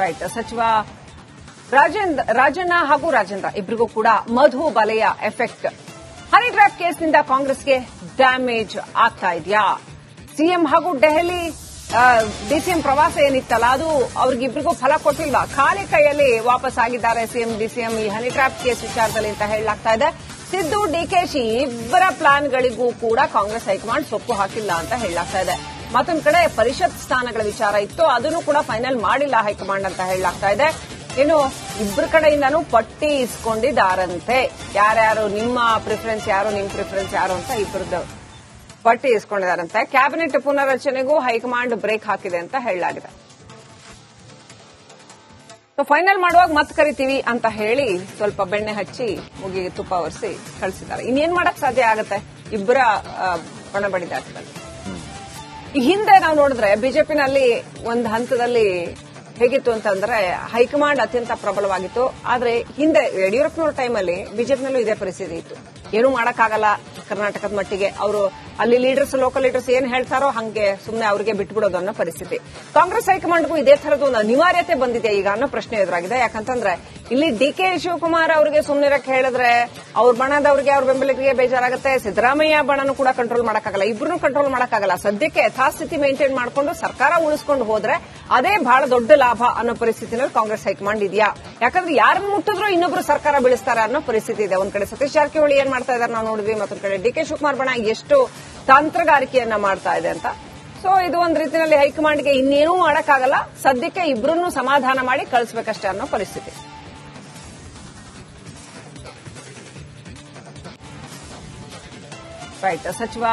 Right. ಸಚಿವ ರಾಜಣ್ಣ ಹಾಗೂ ರಾಜೇಂದ್ರ ಇಬ್ಬರಿಗೂ ಕೂಡ ಮಧು ಬಲೆಯ ಎಫೆಕ್ಟ್. ಹನಿ ಟ್ರ್ಯಾಪ್ ಕೇಸ್ನಿಂದ ಕಾಂಗ್ರೆಸ್ಗೆ ಡ್ಯಾಮೇಜ್ ಆಗ್ತಾ ಇದೆಯಾ? ಸಿಎಂ ಹಾಗೂ ದೆಹಲಿ ಡಿಸಿಎಂ ಪ್ರವಾಸ ಏನಿತ್ತಲ್ಲ ಅದು ಅವ್ರಿಗಿಬ್ರಿಗೂ ಫಲ ಕೊಟ್ಟಿಲ್ವಾ? ಖಾಲಿ ಕೈಯಲ್ಲಿ ವಾಪಸ್ ಆಗಿದ್ದಾರೆ ಸಿಎಂ ಡಿಸಿಎಂ ಈ ಹನಿ ಟ್ರ್ಯಾಪ್ ಕೇಸ್ ವಿಚಾರದಲ್ಲಿ ಅಂತ ಹೇಳಲಾಗ್ತಾ ಇದೆ. ಸಿದ್ದು ಡಿಕೆಶಿ ಇಬ್ಬರ ಪ್ಲಾನ್ಗಳಿಗೂ ಕೂಡ ಕಾಂಗ್ರೆಸ್ ಹೈಕಮಾಂಡ್ ಸೊಪ್ಪು ಹಾಕಿಲ್ಲ ಅಂತ ಹೇಳಲಾಗ್ತಾ ಇದೆ. ಮತ್ತೊಂದು ಕಡೆ ಪರಿಷತ್ ಸ್ಥಾನಗಳ ವಿಚಾರ ಇತ್ತು, ಅದನ್ನು ಕೂಡ ಫೈನಲ್ ಮಾಡಿಲ್ಲ ಹೈಕಮಾಂಡ್ ಅಂತ ಹೇಳಲಾಗ್ತಾ ಇದೆ. ಇನ್ನು ಇಬ್ಬರ ಕಡೆಯಿಂದನೂ ಪಟ್ಟಿ ಇಸ್ಕೊಂಡಿದ್ದಾರಂತೆ. ಯಾರ್ಯಾರು ನಿಮ್ಮ ಪ್ರಿಫರೆನ್ಸ್ ಯಾರು, ನಿಮ್ಮ ಪ್ರಿಫರೆನ್ಸ್ ಯಾರು ಅಂತ ಇಬ್ಬರದ್ದು ಪಟ್ಟಿ ಇಸ್ಕೊಂಡಿದ್ದಾರಂತೆ. ಕ್ಯಾಬಿನೆಟ್ ಪುನರ್ರಚನೆಗೂ ಹೈಕಮಾಂಡ್ ಬ್ರೇಕ್ ಹಾಕಿದೆ ಅಂತ ಹೇಳಲಾಗಿದೆ. ಫೈನಲ್ ಮಾಡುವಾಗ ಮತ್ತೆ ಕರಿತೀವಿ ಅಂತ ಹೇಳಿ ಸ್ವಲ್ಪ ಬೆಣ್ಣೆ ಹಚ್ಚಿ ಮುಗಿಗೆ ತುಪ್ಪ ಒರೆಸಿ ಕಳಿಸಿದ್ದಾರೆ. ಇನ್ನೇನ್ ಮಾಡಕ್ ಸಾಧ್ಯ ಆಗತ್ತೆ ಇಬ್ಬರ ಬಣ ಬಡಿದಾಟದಲ್ಲಿ. ಈ ಹಿಂದೆ ನಾವು ನೋಡಿದ್ರೆ ಬಿಜೆಪಿನಲ್ಲಿ ಒಂದು ಹಂತದಲ್ಲಿ ಹೇಗಿತ್ತು ಅಂತಂದ್ರೆ ಹೈಕಮಾಂಡ್ ಅತ್ಯಂತ ಪ್ರಬಲವಾಗಿತ್ತು. ಆದ್ರೆ ಹಿಂದೆ ಯಡಿಯೂರಪ್ಪನವರ ಟೈಮಲ್ಲಿ ಬಿಜೆಪಿನಲ್ಲೂ ಇದೇ ಪರಿಸ್ಥಿತಿ ಇತ್ತು. ಏನೂ ಮಾಡಕ್ಕಾಗಲ್ಲ ಕರ್ನಾಟಕದ ಮಟ್ಟಿಗೆ. ಅವರು ಅಲ್ಲಿ ಲೀಡರ್ಸ್, ಲೋಕಲ್ ಲೀಡರ್ಸ್ ಏನ್ ಹೇಳ್ತಾರೋ ಹಂಗೆ ಸುಮ್ಮನೆ ಅವರಿಗೆ ಬಿಟ್ಬಿಡೋದು ಅನ್ನೋ ಪರಿಸ್ಥಿತಿ. ಕಾಂಗ್ರೆಸ್ ಹೈಕಮಾಂಡ್ಗೂ ಇದೇ ತರದ್ದು ಒಂದು ಅನಿವಾರ್ಯತೆ ಬಂದಿದೆ ಈಗ ಅನ್ನೋ ಪ್ರಶ್ನೆ ಎದುರಾಗಿದೆ. ಯಾಕಂತಂದ್ರೆ ಇಲ್ಲಿ ಡಿಕೆ ಶಿವಕುಮಾರ್ ಅವರಿಗೆ ಸುಮ್ಮನಿರಕ್ಕೆ ಹೇಳಿದ್ರೆ ಅವ್ರ ಬಣದವರಿಗೆ, ಅವ್ರ ಬೆಂಬಲಿಗರಿಗೆ ಬೇಜಾರಾಗುತ್ತೆ. ಸಿದ್ದರಾಮಯ್ಯ ಬಣನೂ ಕೂಡ ಕಂಟ್ರೋಲ್ ಮಾಡಕ್ಕಾಗಲ್ಲ, ಇಬ್ಬರನ್ನೂ ಕಂಟ್ರೋಲ್ ಮಾಡಕ್ಕಾಗಲ್ಲ. ಸದ್ಯಕ್ಕೆ ಯಥಾಸ್ಥಿತಿ ಮೇಂಟೈನ್ ಮಾಡಿಕೊಂಡು ಸರ್ಕಾರ ಉಳಿಸ್ಕೊಂಡು ಹೋದ್ರೆ ಅದೇ ಬಹಳ ದೊಡ್ಡ ಲಾಭ ಅನ್ನೋ ಪರಿಸ್ಥಿತಿನಲ್ಲಿ ಕಾಂಗ್ರೆಸ್ ಹೈಕಮಾಂಡ್ ಇದೆಯಾ? ಯಾಕಂದ್ರೆ ಯಾರನ್ನು ಮುಟ್ಟಿದ್ರೂ ಇನ್ನೊಬ್ರು ಸರ್ಕಾರ ಬೀಳಿಸ್ತಾರೆ ಅನ್ನೋ ಪರಿಸ್ಥಿತಿ ಇದೆ. ಒಂದ್ ಕಡೆ ಸತೀಶ್ ಜಾರಕಿಹೊಳಿ ಏನ್ ಮಾಡ್ತಾ ಇದ್ದಾರೆ ನಾವು ನೋಡಿದ್ವಿ, ಮತ್ತೊಂದ್ ಕಡೆ ಡಿಕೆ ಶಿವಕುಮಾರ್ ಬಣ ಎಷ್ಟು ತಂತ್ರಗಾರಿಕೆಯನ್ನ ಮಾಡ್ತಾ ಇದೆ ಅಂತ. ಸೊ ಇದು ಒಂದ್ ರೀತಿಯಲ್ಲಿ ಹೈಕಮಾಂಡ್ಗೆ ಇನ್ನೇನೂ ಮಾಡಕ್ಕಾಗಲ್ಲ, ಸದ್ಯಕ್ಕೆ ಇಬ್ಬರನ್ನೂ ಸಮಾಧಾನ ಮಾಡಿ ಕಳಿಸಬೇಕಷ್ಟೇ ಅನ್ನೋ ಪರಿಸ್ಥಿತಿ. ರೈಟ್. ಸಚಿವ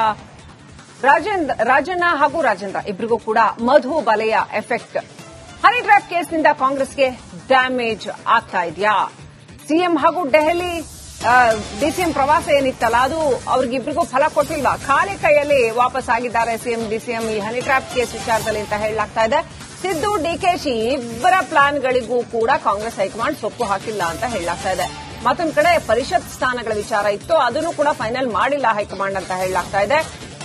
ರಾಜಣ್ಣ ಹಾಗೂ ರಾಜೇಂದ್ರ ಇಬ್ಬರಿಗೂ ಕೂಡ ಮಧು ಬಲೆಯ ಎಫೆಕ್ಟ್. ಹನಿ ಟ್ರ್ಯಾಪ್ ಕೇಸ್ನಿಂದ ಕಾಂಗ್ರೆಸ್ಗೆ ಡ್ಯಾಮೇಜ್ ಆಗ್ತಾ ಇದೆಯಾ? ಸಿಎಂ ಹಾಗೂ ದೆಹಲಿ ಡಿಸಿಎಂ ಪ್ರವಾಸ ಏನಿತ್ತಲ್ಲ ಅದು ಅವ್ರಿಗಿಬ್ರಿಗೂ ಫಲ ಕೊಟ್ಟಿಲ್ವಾ? ಖಾಲಿ ಕೈಯಲ್ಲಿ ವಾಪಸ್ ಆಗಿದ್ದಾರೆ ಸಿಎಂ ಡಿಸಿಎಂ ಈ ಹನಿ ಟ್ರ್ಯಾಪ್ ಕೇಸ್ ವಿಚಾರದಲ್ಲಿ ಅಂತ ಹೇಳಲಾಗ್ತಾ ಇದೆ. ಸಿದ್ದು ಡಿಕೆಶಿ ಇಬ್ಬರ ಪ್ಲಾನ್ಗಳಿಗೂ ಕೂಡ ಕಾಂಗ್ರೆಸ್ ಹೈಕಮಾಂಡ್ ಸೊಪ್ಪು ಹಾಕಿಲ್ಲ ಅಂತ ಹೇಳಲಾಗ್ತಾ ಇದೆ. ಮತ್ತೊಂದು ಕಡೆ ಪರಿಷತ್ ಸ್ಥಾನಗಳ ವಿಚಾರ ಇತ್ತು, ಅದನ್ನು ಕೂಡ ಫೈನಲ್ ಮಾಡಿಲ್ಲ ಹೈಕಮಾಂಡ್ ಅಂತ ಹೇಳಲಾಗ್ತಾ ಇದೆ.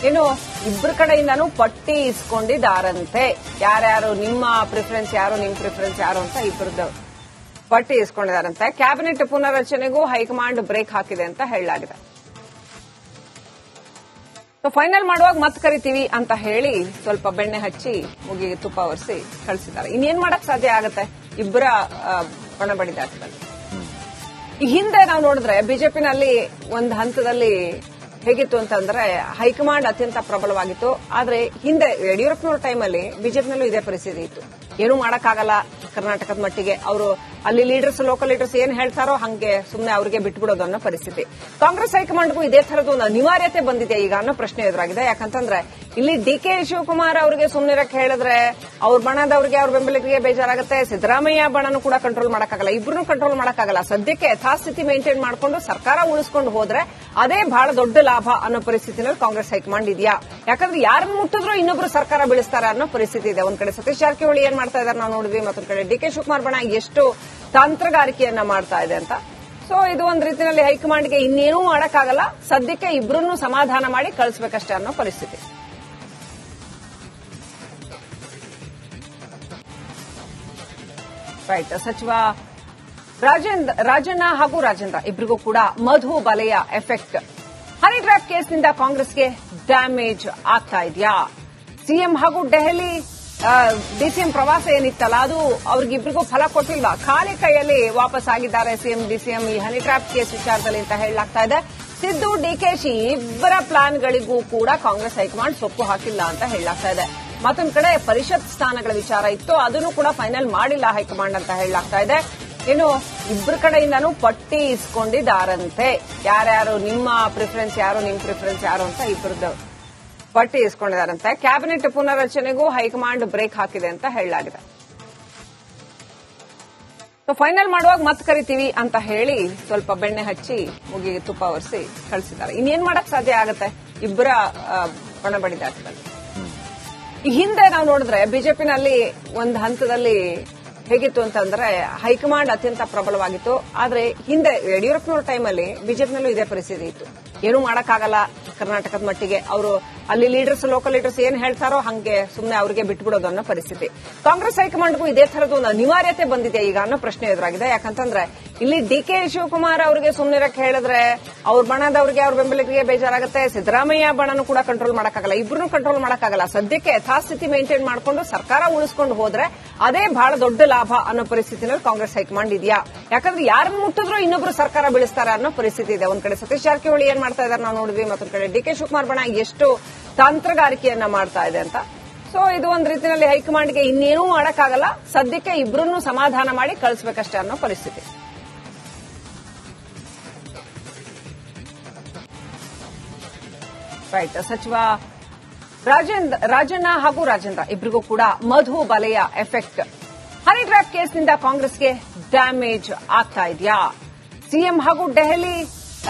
ಇನ್ನು ಇಬ್ಬರ ಕಡೆಯಿಂದನೂ ಪಟ್ಟಿ ಇಸ್ಕೊಂಡಿದ್ದಾರಂತೆ. ಯಾರ್ಯಾರು ನಿಮ್ಮ ಪ್ರಿಫರೆನ್ಸ್ ಯಾರು, ನಿಮ್ಮ ಪ್ರಿಫರೆನ್ಸ್ ಯಾರು ಅಂತ ಇಬ್ಬರದ್ದು ಪಟ್ಟಿ ಇಸ್ಕೊಂಡಿದ್ದಾರಂತೆ. ಕ್ಯಾಬಿನೆಟ್ ಪುನರ್ರಚನೆಗೂ ಹೈಕಮಾಂಡ್ ಬ್ರೇಕ್ ಹಾಕಿದೆ ಅಂತ ಹೇಳಲಾಗಿದೆ. ಫೈನಲ್ ಮಾಡುವಾಗ ಮತ್ತೆ ಕರಿತೀವಿ ಅಂತ ಹೇಳಿ ಸ್ವಲ್ಪ ಬೆಣ್ಣೆ ಹಚ್ಚಿ ಮುಗಿಗೆ ತುಪ್ಪ ಒರೆಸಿ ಕಳಿಸಿದ್ದಾರೆ. ಇನ್ನೇನ್ ಮಾಡಕ್ ಸಾಧ್ಯ ಆಗತ್ತೆ ಇಬ್ಬರ ಬಣ ಬಡಿದಾಟದಲ್ಲಿ. ಈ ಹಿಂದೆ ನಾವು ನೋಡಿದ್ರೆ ಬಿಜೆಪಿನಲ್ಲಿ ಒಂದು ಹಂತದಲ್ಲಿ ಹೇಗಿತ್ತು ಅಂತಂದ್ರೆ ಹೈಕಮಾಂಡ್ ಅತ್ಯಂತ ಪ್ರಬಲವಾಗಿತ್ತು. ಆದ್ರೆ ಹಿಂದೆ ಯಡಿಯೂರಪ್ಪನವರ ಟೈಮಲ್ಲಿ ಬಿಜೆಪಿನಲ್ಲೂ ಇದೇ ಪರಿಸ್ಥಿತಿ ಇತ್ತು. ಏನೂ ಮಾಡಕ್ಕಾಗಲ್ಲ ಕರ್ನಾಟಕದ ಮಟ್ಟಿಗೆ. ಅವರು ಅಲ್ಲಿ ಲೀಡರ್ಸ್, ಲೋಕಲ್ ಲೀಡರ್ಸ್ ಏನ್ ಹೇಳ್ತಾರೋ ಹಂಗೆ ಸುಮ್ಮನೆ ಅವರಿಗೆ ಬಿಟ್ಬಿಡೋದು ಅನ್ನೋ ಪರಿಸ್ಥಿತಿ. ಕಾಂಗ್ರೆಸ್ ಹೈಕಮಾಂಡ್ಗೂ ಇದೇ ತರದ್ದು ಒಂದು ಅನಿವಾರ್ಯತೆ ಬಂದಿದೆ ಈಗ ಅನ್ನೋ ಪ್ರಶ್ನೆ ಎದುರಾಗಿದೆ. ಯಾಕಂತಂದ್ರೆ ಇಲ್ಲಿ ಡಿಕೆ ಶಿವಕುಮಾರ್ ಅವರಿಗೆ ಸುಮ್ಮನಿರಕ್ಕೆ ಹೇಳಿದ್ರೆ ಅವ್ರ ಬಣದವರಿಗೆ, ಅವ್ರ ಬೆಂಬಲಿಗರಿಗೆ ಬೇಜಾರಾಗುತ್ತೆ. ಸಿದ್ದರಾಮಯ್ಯ ಬಣನೂ ಕೂಡ ಕಂಟ್ರೋಲ್ ಮಾಡಕ್ಕಾಗಲ್ಲ, ಇಬ್ಬರನ್ನೂ ಕಂಟ್ರೋಲ್ ಮಾಡಕ್ಕಾಗಲ್ಲ. ಸದ್ಯಕ್ಕೆ ಯಥಾಸ್ಥಿತಿ ಮೇಂಟೈನ್ ಮಾಡಿಕೊಂಡು ಸರ್ಕಾರ ಉಳಿಸ್ಕೊಂಡು ಹೋದ್ರೆ ಅದೇ ಬಹಳ ದೊಡ್ಡ ಲಾಭ ಅನ್ನೋ ಪರಿಸ್ಥಿತಿನಲ್ಲಿ ಕಾಂಗ್ರೆಸ್ ಹೈಕಮಾಂಡ್ ಇದೆಯಾ? ಯಾಕಂದ್ರೆ ಯಾರನ್ನು ಮುಟ್ಟಿದ್ರೂ ಇನ್ನೊಬ್ರು ಸರ್ಕಾರ ಬೀಳಿಸ್ತಾರೆ ಅನ್ನೋ ಪರಿಸ್ಥಿತಿ ಇದೆ. ಒಂದ್ ಕಡೆ ಸತೀಶ್ ಜಾರಕಿಹೊಳಿ ಏನ್ ಮಾಡ್ತಾ ಇದ್ದಾರೆ ನಾವು ನೋಡಿದ್ವಿ, ಮತ್ತೊಂದ್ ಕಡೆ ಡಿಕೆ ಶಿವಕುಮಾರ್ ಬಣ ಎಷ್ಟು ತಂತ್ರಗಾರಿಕೆಯನ್ನ ಮಾಡ್ತಾ ಇದೆ ಅಂತ. ಸೊ ಇದು ಒಂದ್ ರೀತಿಯಲ್ಲಿ ಹೈಕಮಾಂಡ್ಗೆ ಇನ್ನೇನೂ ಮಾಡಕ್ಕಾಗಲ್ಲ, ಸದ್ಯಕ್ಕೆ ಇಬ್ಬರನ್ನೂ ಸಮಾಧಾನ ಮಾಡಿ ಕಳಿಸಬೇಕಷ್ಟೇ ಅನ್ನೋ ಪರಿಸ್ಥಿತಿ. ರೈಟ್. ಸಚಿವ ರಾಜಣ್ಣ ಹಾಗೂ ರಾಜೇಂದ್ರ ಇಬ್ಬರಿಗೂ ಕೂಡ ಮಧು ಬಲೆಯ ಎಫೆಕ್ಟ್. ಹನಿ ಟ್ರ್ಯಾಪ್ ಕೇಸ್ನಿಂದ ಕಾಂಗ್ರೆಸ್ಗೆ ಡ್ಯಾಮೇಜ್ ಆಗ್ತಾ ಇದೆಯಾ? ಸಿಎಂ ಹಾಗೂ ದೆಹಲಿ ಡಿಸಿಎಂ ಪ್ರವಾಸ ಏನಿತ್ತಲ್ಲ ಅದು ಅವ್ರಿಗಿಬ್ರಿಗೂ ಫಲ ಕೊಟ್ಟಿಲ್ವಾ? ಖಾಲಿ ಕೈಯಲ್ಲಿ ವಾಪಸ್ ಆಗಿದ್ದಾರೆ ಸಿಎಂ ಡಿಸಿಎಂ ಈ ಹನಿ ಟ್ರ್ಯಾಪ್ ಕೇಸ್ ವಿಚಾರದಲ್ಲಿ ಅಂತ ಹೇಳಲಾಗ್ತಾ ಇದೆ. ಸಿದ್ದು ಡಿಕೆಶಿ ಇಬ್ಬರ ಪ್ಲಾನ್ಗಳಿಗೂ ಕೂಡ ಕಾಂಗ್ರೆಸ್ ಹೈಕಮಾಂಡ್ ಸೊಪ್ಪು ಹಾಕಿಲ್ಲ ಅಂತ ಹೇಳಲಾಗ್ತಾ ಇದೆ. ಮತ್ತೊಂದು ಕಡೆ ಪರಿಷತ್ ಸ್ಥಾನಗಳ ವಿಚಾರ ಇತ್ತು, ಅದನ್ನು ಕೂಡ ಫೈನಲ್ ಮಾಡಿಲ್ಲ ಹೈಕಮಾಂಡ್ ಅಂತ ಹೇಳಲಾಗ್ತಾ ಇದೆ. ಇನ್ನು ಇಬ್ಬರ ಕಡೆಯಿಂದನೂ ಪಟ್ಟಿ ಇಸ್ಕೊಂಡಿದ್ದಾರಂತೆ. ಯಾರ್ಯಾರು ನಿಮ್ಮ ಪ್ರಿಫರೆನ್ಸ್ ಯಾರು, ನಿಮ್ಮ ಪ್ರಿಫರೆನ್ಸ್ ಯಾರು ಅಂತ ಇಬ್ಬರದ್ದು ಪಟ್ಟಿ ಇಸ್ಕೊಂಡಿದ್ದಾರಂತೆ. ಕ್ಯಾಬಿನೆಟ್ ಪುನರ್ರಚನೆಗೂ ಹೈಕಮಾಂಡ್ ಬ್ರೇಕ್ ಹಾಕಿದೆ ಅಂತ ಹೇಳಲಾಗಿದೆ. ಫೈನಲ್ ಮಾಡುವಾಗ ಮತ್ತೆ ಕರಿತೀವಿ ಅಂತ ಹೇಳಿ ಸ್ವಲ್ಪ ಬೆಣ್ಣೆ ಹಚ್ಚಿ ಮುಗಿಗೆ ತುಪ್ಪ ಒರೆಸಿ ಕಳಿಸಿದ್ದಾರೆ. ಇನ್ನೇನ್ ಮಾಡಕ್ ಸಾಧ್ಯ ಆಗತ್ತೆ ಇಬ್ಬರ ಬಣ ಬಡಿದಾಟದಲ್ಲಿ. ಈ ಹಿಂದೆ ನಾವು ನೋಡಿದ್ರೆ ಬಿಜೆಪಿನಲ್ಲಿ ಒಂದು ಹಂತದಲ್ಲಿ ಹೇಗಿತ್ತು ಅಂತಂದ್ರೆ ಹೈಕಮಾಂಡ್ ಅತ್ಯಂತ ಪ್ರಬಲವಾಗಿತ್ತು. ಆದ್ರೆ ಹಿಂದೆ ಯಡಿಯೂರಪ್ಪನವರ ಟೈಮಲ್ಲಿ ಬಿಜೆಪಿನಲ್ಲೂ ಇದೇ ಪರಿಸ್ಥಿತಿ ಇತ್ತು. ಏನೂ ಮಾಡಕ್ಕಾಗಲ್ಲ ಕರ್ನಾಟಕದ ಮಟ್ಟಿಗೆ. ಅವರು ಅಲ್ಲಿ ಲೀಡರ್ಸ್ ಲೋಕಲ್ ಲೀಡರ್ಸ್ ಏನ್ ಹೇಳ್ತಾರೋ ಹಂಗೆ ಸುಮ್ಮನೆ ಅವರಿಗೆ ಬಿಟ್ಬಿಡೋದು ಅನ್ನೋ ಪರಿಸ್ಥಿತಿ. ಕಾಂಗ್ರೆಸ್ ಹೈಕಮಾಂಡ್ಗೂ ಇದೇ ತರದ್ದು ಒಂದು ಅನಿವಾರ್ಯತೆ ಬಂದಿದೆ ಈಗ ಅನ್ನೋ ಪ್ರಶ್ನೆ ಎದುರಾಗಿದೆ. ಯಾಕಂತಂದ್ರೆ ಇಲ್ಲಿ ಡಿಕೆ ಶಿವಕುಮಾರ್ ಅವರಿಗೆ ಸುಮ್ಮನಿರಕ್ಕೆ ಹೇಳಿದ್ರೆ ಅವ್ರ ಬಣದವ್ರಿಗೆ ಅವ್ರ ಬೆಂಬಲಿಗರಿಗೆ ಬೇಜಾರಾಗುತ್ತೆ. ಸಿದ್ದರಾಮಯ್ಯ ಬಣನು ಕೂಡ ಕಂಟ್ರೋಲ್ ಮಾಡಕ್ಕಾಗಲ್ಲ, ಇಬ್ಬರನ್ನು ಕಂಟ್ರೋಲ್ ಮಾಡಕ್ಕಾಗಲ್ಲ. ಸದ್ಯಕ್ಕೆ ಯಥಾಸ್ಥಿತಿ ಮೇಂಟೈನ್ ಮಾಡಿಕೊಂಡು ಸರ್ಕಾರ ಉಳಿಸ್ಕೊಂಡು ಹೋದ್ರೆ ಅದೇ ಬಹಳ ದೊಡ್ಡ ಲಾಭ ಅನ್ನೋ ಪರಿಸ್ಥಿತಿನಲ್ಲಿ ಕಾಂಗ್ರೆಸ್ ಹೈಕಮಾಂಡ್ ಇದೆಯಾ? ಯಾಕಂದ್ರೆ ಯಾರನ್ನು ಮುಟ್ಟಿದ್ರು ಇನ್ನೊಬ್ರು ಸರ್ಕಾರ ಬೀಳಿಸ್ತಾರೆ ಅನ್ನೋ ಪರಿಸ್ಥಿತಿ ಇದೆ. ಒಂದ್ ಕಡೆ ಸತೀಶ್ ಜಾರಕಿಹೊಳಿ ಏನ್ ಮಾಡ್ತಾ ಇದ್ದಾರೆ ನಾವು ನೋಡಿದ್ವಿ, ಮತ್ತೊಂದ್ ಕಡೆ ಡಿಕೆ ಶಿವಕುಮಾರ್ ಬಣ ಎಷ್ಟು ತಂತ್ರಗಾರಿಕೆಯನ್ನ ಮಾಡ್ತಾ ಇದೆ ಅಂತ. ಸೊ ಇದು ಒಂದ್ ರೀತಿಯಲ್ಲಿ ಹೈಕಮಾಂಡ್ಗೆ ಇನ್ನೇನೂ ಮಾಡಕ್ಕಾಗಲ್ಲ, ಸದ್ಯಕ್ಕೆ ಇಬ್ಬರನ್ನು ಸಮಾಧಾನ ಮಾಡಿ ಕಳಿಸಬೇಕಷ್ಟೇ ಅನ್ನೋ ಪರಿಸ್ಥಿತಿ. ರೈಟ್. ಸಚಿವ ರಾಜಣ್ಣ ಹಾಗೂ ರಾಜೇಂದ್ರ ಇಬ್ಬರಿಗೂ ಕೂಡ ಮಧು ಬಲೆಯ ಎಫೆಕ್ಟ್. ಹನಿ ಟ್ರ್ಯಾಪ್ ಕೇಸ್ನಿಂದ ಕಾಂಗ್ರೆಸ್ಗೆ ಡ್ಯಾಮೇಜ್ ಆಗ್ತಾ ಇದೆಯಾ? ಸಿಎಂ ಹಾಗೂ ದೆಹಲಿ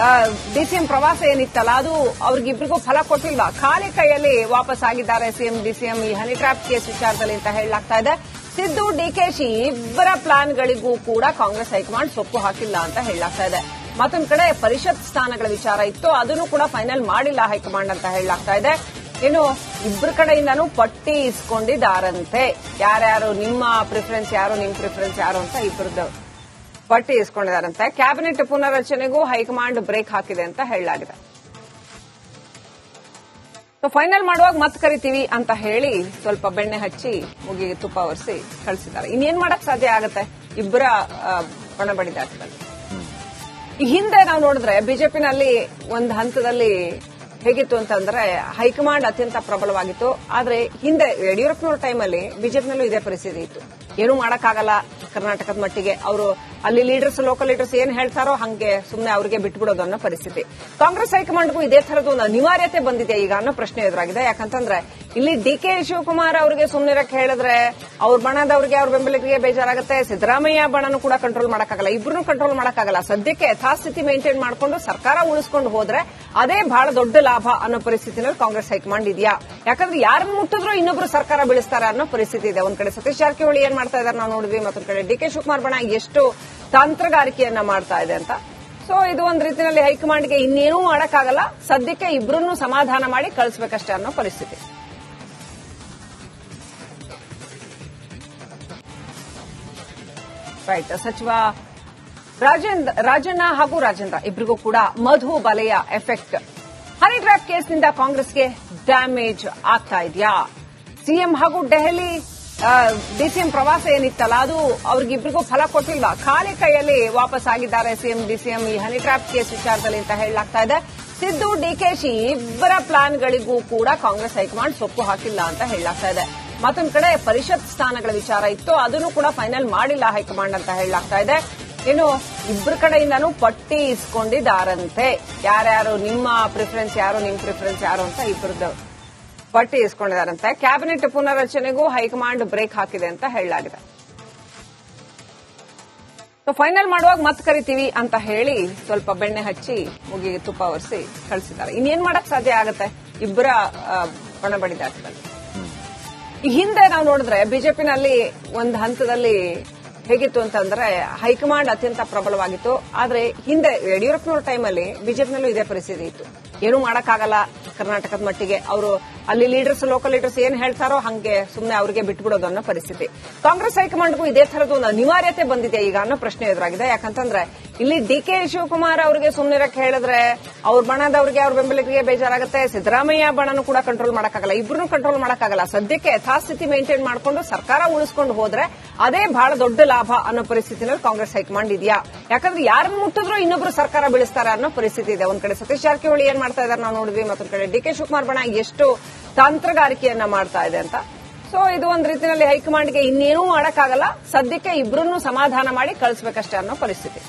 ಡಿಸಿಎಂ ಪ್ರವಾಸ ಏನಿತ್ತಲ್ಲ ಅದು ಅವ್ರಿಗಿಬ್ಬರಿಗೂ ಫಲ ಕೊಟ್ಟಿಲ್ವಾ? ಖಾಲಿ ಕೈಯಲ್ಲಿ ವಾಪಸ್ ಆಗಿದ್ದಾರೆ ಸಿಎಂ ಡಿಸಿಎಂ ಈ ಹನಿ ಟ್ರ್ಯಾಪ್ ಕೇಸ್ ವಿಚಾರದಲ್ಲಿ ಅಂತ ಹೇಳಲಾಗ್ತಾ ಇದೆ. ಸಿದ್ದು ಡಿಕೆಶಿ ಇಬ್ಬರ ಪ್ಲಾನ್ಗಳಿಗೂ ಕೂಡ ಕಾಂಗ್ರೆಸ್ ಹೈಕಮಾಂಡ್ ಸೊಪ್ಪು ಹಾಕಿಲ್ಲ ಅಂತ ಹೇಳಲಾಗ್ತಾ ಇದೆ. ಮತ್ತೊಂದು ಕಡೆ ಪರಿಷತ್ ಸ್ಥಾನಗಳ ವಿಚಾರ ಇತ್ತು, ಅದನ್ನು ಕೂಡ ಫೈನಲ್ ಮಾಡಿಲ್ಲ ಹೈಕಮಾಂಡ್ ಅಂತ ಹೇಳಲಾಗ್ತಾ ಇದೆ. ಇನ್ನು ಇಬ್ಬರ ಕಡೆಯಿಂದನೂ ಪಟ್ಟಿ ಇಸ್ಕೊಂಡಿದ್ದಾರಂತೆ, ಯಾರ್ಯಾರು ನಿಮ್ಮ ಪ್ರಿಫರೆನ್ಸ್ ಯಾರು, ನಿಮ್ ಪ್ರಿಫರೆನ್ಸ್ ಯಾರು ಅಂತ ಇಬ್ಬರದ್ದು ಪಟ್ಟಿ ಇಸ್ಕೊಂಡಿದ್ದಾರಂತೆ. ಕ್ಯಾಬಿನೆಟ್ ಪುನರ್ರಚನೆಗೂ ಹೈಕಮಾಂಡ್ ಬ್ರೇಕ್ ಹಾಕಿದೆ ಅಂತ ಹೇಳಲಾಗಿದೆ. ಫೈನಲ್ ಮಾಡುವಾಗ ಮತ್ ಕರಿತೀವಿ ಅಂತ ಹೇಳಿ ಸ್ವಲ್ಪ ಬೆಣ್ಣೆ ಹಚ್ಚಿ ಮುಗಿಗೆ ತುಪ್ಪ ಒರೆಸಿ ಕಳಿಸಿದ್ದಾರೆ. ಇನ್ನೇನ್ ಮಾಡಕ್ ಸಾಧ್ಯ ಆಗತ್ತೆ ಇಬ್ಬರ ಬಣ ಬಡಿದಾಟದಲ್ಲಿ. ಈ ಹಿಂದೆ ನಾವು ನೋಡಿದ್ರೆ ಬಿಜೆಪಿನಲ್ಲಿ ಒಂದು ಹಂತದಲ್ಲಿ ಹೇಗಿತ್ತು ಅಂತಂದ್ರೆ ಹೈಕಮಾಂಡ್ ಅತ್ಯಂತ ಪ್ರಬಲವಾಗಿತ್ತು. ಆದ್ರೆ ಹಿಂದೆ ಯಡಿಯೂರಪ್ಪನವರ ಟೈಮಲ್ಲಿ ಬಿಜೆಪಿನಲ್ಲೂ ಇದೇ ಪರಿಸ್ಥಿತಿ ಇತ್ತು. ಏನೂ ಮಾಡಕ್ಕಾಗಲ್ಲ ಕರ್ನಾಟಕದ ಮಟ್ಟಿಗೆ, ಅವರು ಅಲ್ಲಿ ಲೀಡರ್ಸ್ ಲೋಕಲ್ ಲೀಡರ್ಸ್ ಏನ್ ಹೇಳ್ತಾರೋ ಹಂಗೆ ಸುಮ್ಮನೆ ಅವರಿಗೆ ಬಿಟ್ಬಿಡೋದು ಅನ್ನೋ ಪರಿಸ್ಥಿತಿ. ಕಾಂಗ್ರೆಸ್ ಹೈಕಮಾಂಡ್ಗೂ ಇದೇ ತರದ್ದು ಒಂದು ಅನಿವಾರ್ಯತೆ ಬಂದಿದೆ ಈಗ ಅನ್ನೋ ಪ್ರಶ್ನೆ ಎದುರಾಗಿದೆ. ಯಾಕಂತಂದ್ರೆ ಇಲ್ಲಿ ಡಿಕೆ ಶಿವಕುಮಾರ್ ಅವರಿಗೆ ಸುಮ್ಮನಿರಕ್ಕೆ ಹೇಳಿದ್ರೆ ಅವ್ರ ಬಣದವ್ರಿಗೆ ಅವ್ರ ಬೆಂಬಲಿಗರಿಗೆ ಬೇಜಾರಾಗುತ್ತೆ. ಸಿದ್ದರಾಮಯ್ಯ ಬಣನು ಕೂಡ ಕಂಟ್ರೋಲ್ ಮಾಡಕ್ಕಾಗಲ್ಲ, ಇಬ್ಬರನ್ನು ಕಂಟ್ರೋಲ್ ಮಾಡಕ್ಕಾಗಲ್ಲ. ಸದ್ಯಕ್ಕೆ ಯಥಾಸ್ಥಿತಿ ಮೇಂಟೈನ್ ಮಾಡಿಕೊಂಡು ಸರ್ಕಾರ ಉಳಿಸ್ಕೊಂಡು ಹೋದ್ರೆ ಅದೇ ಬಹಳ ದೊಡ್ಡ ಲಾಭ ಅನ್ನೋ ಪರಿಸ್ಥಿತಿನಲ್ಲಿ ಕಾಂಗ್ರೆಸ್ ಹೈಕಮಾಂಡ್ ಇದೆಯಾ? ಯಾಕಂದ್ರೆ ಯಾರನ್ನು ಮುಟ್ಟಿದ್ರು ಇನ್ನೊಬ್ರು ಸರ್ಕಾರ ಬೀಳಿಸ್ತಾರೆ ಅನ್ನೋ ಪರಿಸ್ಥಿತಿ ಇದೆ. ಒಂದ್ ಕಡೆ ಸತೀಶ್ ಜಾರಕಿಹೊಳಿ ಏನ್ ಮಾಡ್ತಾ ಇದ್ದಾರೆ ನಾವು ನೋಡಿದ್ವಿ, ಮತ್ತೊಂದ್ ಕಡೆ ಡಿಕೆ ಶಿವಕುಮಾರ್ ಬಣ ಎಷ್ಟು ತಂತ್ರಗಾರಿಕೆಯನ್ನ ಮಾಡ್ತಾ ಇದೆ ಅಂತ. ಸೊ ಇದು ಒಂದ್ ರೀತಿಯಲ್ಲಿ ಹೈಕಮಾಂಡ್ಗೆ ಇನ್ನೇನೂ ಮಾಡಕ್ಕಾಗಲ್ಲ, ಸದ್ಯಕ್ಕೆ ಇಬ್ಬರನ್ನು ಸಮಾಧಾನ ಮಾಡಿ ಕಳಿಸಬೇಕಷ್ಟೇ ಅನ್ನೋ ಪರಿಸ್ಥಿತಿ. ರೈಟ್. ಸಚಿವ ರಾಜಣ್ಣ ಹಾಗೂ ರಾಜೇಂದ್ರ ಇಬ್ಬರಿಗೂ ಕೂಡ ಮಧು ಬಲೆಯ ಎಫೆಕ್ಟ್. ಹನಿ ಟ್ರ್ಯಾಪ್ ಕೇಸ್ನಿಂದ ಕಾಂಗ್ರೆಸ್ಗೆ ಡ್ಯಾಮೇಜ್ ಆಗ್ತಾ ಇದೆಯಾ? ಸಿಎಂ ಹಾಗೂ ದೆಹಲಿ ಡಿಸಿಎಂ ಪ್ರವಾಸ ಏನಿತ್ತಲ್ಲ ಅದು ಅವ್ರಿಗಿಬ್ಬರಿಗೂ ಫಲ ಕೊಟ್ಟಿಲ್ವಾ? ಖಾಲಿ ಕೈಯಲ್ಲಿ ವಾಪಸ್ ಆಗಿದ್ದಾರೆ ಸಿಎಂ ಡಿಸಿಎಂ ಈ ಹನಿ ಟ್ರ್ಯಾಪ್ ಕೇಸ್ ವಿಚಾರದಲ್ಲಿ ಅಂತ ಹೇಳಲಾಗ್ತಾ ಇದೆ. ಸಿದ್ದು ಡಿಕೆಶಿ ಇಬ್ಬರ ಪ್ಲಾನ್ಗಳಿಗೂ ಕೂಡ ಕಾಂಗ್ರೆಸ್ ಹೈಕಮಾಂಡ್ ಸೊಪ್ಪು ಹಾಕಿಲ್ಲ ಅಂತ ಹೇಳಲಾಗ್ತಾ ಇದೆ. ಮತ್ತೊಂದು ಕಡೆ ಪರಿಷತ್ ಸ್ಥಾನಗಳ ವಿಚಾರ ಇತ್ತು, ಅದನ್ನು ಕೂಡ ಫೈನಲ್ ಮಾಡಿಲ್ಲ ಹೈಕಮಾಂಡ್ ಅಂತ ಹೇಳಲಾಗ್ತಾ ಇದೆ. ಇನ್ನು ಇಬ್ಬರ ಕಡೆಯಿಂದನೂ ಪಟ್ಟಿ ಇಸ್ಕೊಂಡಿದ್ದಾರಂತೆ, ಯಾರ್ಯಾರು ನಿಮ್ಮ ಪ್ರಿಫರೆನ್ಸ್ ಯಾರು, ನಿಮ್ ಪ್ರಿಫರೆನ್ಸ್ ಯಾರು ಅಂತ ಇಬ್ಬರದ್ದು ಪಟ್ಟಿ ಇಸ್ಕೊಂಡಿದ್ದಾರಂತೆ. ಕ್ಯಾಬಿನೆಟ್ ಪುನರ್ರಚನೆಗೂ ಹೈಕಮಾಂಡ್ ಬ್ರೇಕ್ ಹಾಕಿದೆ ಅಂತ ಹೇಳಲಾಗಿದೆ. ಫೈನಲ್ ಮಾಡುವಾಗ ಮತ್ ಕರಿತೀವಿ ಅಂತ ಹೇಳಿ ಸ್ವಲ್ಪ ಬೆಣ್ಣೆ ಹಚ್ಚಿ ಮುಗಿಗೆ ತುಪ್ಪ ಒರೆಸಿ ಕಳಿಸಿದ್ದಾರೆ. ಇನ್ನೇನ್ ಮಾಡಕ್ ಸಾಧ್ಯ ಆಗತ್ತೆ ಇಬ್ಬರ ಬಣ ಬಡಿದಾಟದಲ್ಲಿ. ಈ ಹಿಂದೆ ನಾವು ನೋಡಿದ್ರೆ ಬಿಜೆಪಿನಲ್ಲಿ ಒಂದು ಹಂತದಲ್ಲಿ ಹೇಗಿತ್ತು ಅಂತಂದ್ರೆ ಹೈಕಮಾಂಡ್ ಅತ್ಯಂತ ಪ್ರಬಲವಾಗಿತ್ತು. ಆದ್ರೆ ಹಿಂದೆ ಯಡಿಯೂರಪ್ಪನವರ ಟೈಮಲ್ಲಿ ಬಿಜೆಪಿನಲ್ಲೂ ಇದೇ ಪರಿಸ್ಥಿತಿ ಇತ್ತು. ಏನೂ ಮಾಡಕ್ಕಾಗಲ್ಲ ಕರ್ನಾಟಕದ ಮಟ್ಟಿಗೆ, ಅವರು ಅಲ್ಲಿ ಲೀಡರ್ಸ್ ಲೋಕಲ್ ಲೀಡರ್ಸ್ ಏನ್ ಹೇಳ್ತಾರೋ ಹಂಗೆ ಸುಮ್ಮನೆ ಅವರಿಗೆ ಬಿಟ್ಬಿಡೋದು ಅನ್ನೋ ಪರಿಸ್ಥಿತಿ. ಕಾಂಗ್ರೆಸ್ ಹೈಕಮಾಂಡ್ಗೂ ಇದೇ ತರದ್ದು ಒಂದು ಅನಿವಾರ್ಯತೆ ಬಂದಿದೆ ಈಗ ಅನ್ನೋ ಪ್ರಶ್ನೆ ಎದುರಾಗಿದೆ. ಯಾಕಂತಂದ್ರೆ ಇಲ್ಲಿ ಡಿಕೆ ಶಿವಕುಮಾರ್ ಅವರಿಗೆ ಸುಮ್ಮನಿರಕ್ಕೆ ಹೇಳಿದ್ರೆ ಅವ್ರ ಬಣದವ್ರಿಗೆ ಅವ್ರ ಬೆಂಬಲಿಗರಿಗೆ ಬೇಜಾರಾಗುತ್ತೆ. ಸಿದ್ದರಾಮಯ್ಯ ಬಣನು ಕೂಡ ಕಂಟ್ರೋಲ್ ಮಾಡಕ್ಕಾಗಲ್ಲ, ಇಬ್ಬರನ್ನು ಕಂಟ್ರೋಲ್ ಮಾಡಕ್ಕಾಗಲ್ಲ. ಸದ್ಯಕ್ಕೆ ಯಥಾಸ್ಥಿತಿ ಮೇಂಟೈನ್ ಮಾಡಿಕೊಂಡು ಸರ್ಕಾರ ಉಳಿಸ್ಕೊಂಡು ಹೋದ್ರೆ ಅದೇ ಬಹಳ ದೊಡ್ಡ ಲಾಭ ಅನ್ನೋ ಪರಿಸ್ಥಿತಿನಲ್ಲಿ ಕಾಂಗ್ರೆಸ್ ಹೈಕಮಾಂಡ್ ಇದೆಯಾ? ಯಾಕಂದ್ರೆ ಯಾರನ್ನು ಮುಟ್ಟಿದ್ರು ಇನ್ನೊಬ್ರು ಸರ್ಕಾರ ಬೀಳಿಸ್ತಾರೆ ಅನ್ನೋ ಪರಿಸ್ಥಿತಿ ಇದೆ. ಒಂದ್ ಕಡೆ ಸತೀಶ್ ಜಾರಕಿಹೊಳಿ ಏನ್ ಮಾಡ್ತಾ ಇದ್ದಾರೆ ನಾವು ನೋಡಿದ್ವಿ, ಮತ್ತೊಂದ್ ಕಡೆ ಡಿಕೆ ಶಿವಕುಮಾರ್ ಬಣ ಎಷ್ಟು ತಂತ್ರಗಾರಿಕೆಯನ್ನ ಮಾಡ್ತಾ ಇದೆ ಅಂತ. ಸೊ ಇದು ಒಂದ್ ರೀತಿಯಲ್ಲಿ ಹೈಕಮಾಂಡ್ಗೆ ಇನ್ನೇನೂ ಮಾಡಕ್ಕಾಗಲ್ಲ, ಸದ್ಯಕ್ಕೆ ಇಬ್ಬರನ್ನು ಸಮಾಧಾನ ಮಾಡಿ ಕಳಿಸಬೇಕಷ್ಟೇ ಅನ್ನೋ ಪರಿಸ್ಥಿತಿ.